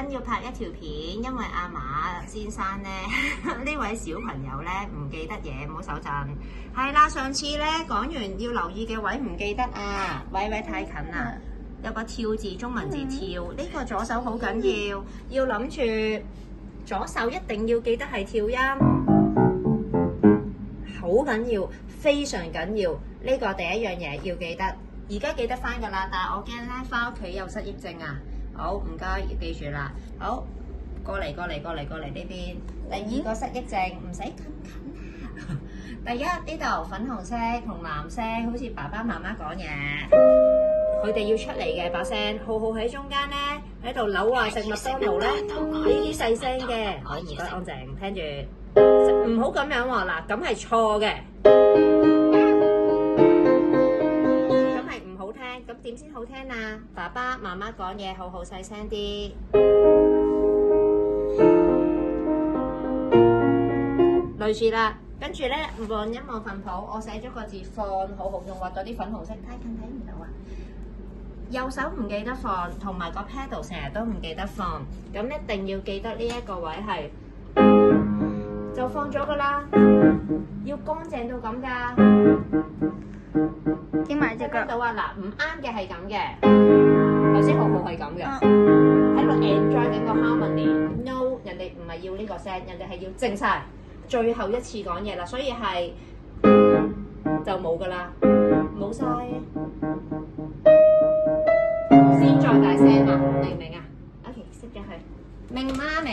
登要拍一條片，因為阿馬先生咧呢位小朋友咧唔記得嘢，唔好手震。係啦，上次咧講完要留意嘅位唔記得啊，位太近啦。有個跳字，中文字跳，呢個左手好緊要，要諗住左手一定要記得係跳音，好緊要，非常緊要。呢個第一樣嘢要記得，而家記得翻㗎啦，但係我驚咧翻屋企有失憶症啊。好，唔該，要記住啦。好，過嚟呢邊。第二個失憶症唔使咁近啊。第一呢度粉紅色同藍色，好似爸爸媽媽講嘢，佢哋要出嚟嘅把聲，浩喺中間咧喺度扭啊食麥當勞咧，呢啲細聲嘅。好，唔該，安靜，聽住，唔好咁樣喎。嗱，咁係錯嘅。咁點先好聽啊？爸爸媽媽講嘢好細聲啲，類似啦。跟住咧望一望份譜，我寫咗個字放，好用畫咗啲粉紅色，太近睇唔到啊。右手唔記得放，同埋個 pedal 成日都唔記得放，咁一定要記得呢一個位係就放咗噶啦，要乾淨到咁噶。聽埋隻腳到啊！嗱，唔啱嘅係咁嘅，頭先好係咁嘅，喺度 enjoy 緊個 harmony。No， 人哋唔係要呢個聲，人哋係要靜晒。最後一次講嘢啦，所以係就冇噶啦，冇晒。先再大聲啊！明唔明啊？OK，熄咗佢。明嗎？明。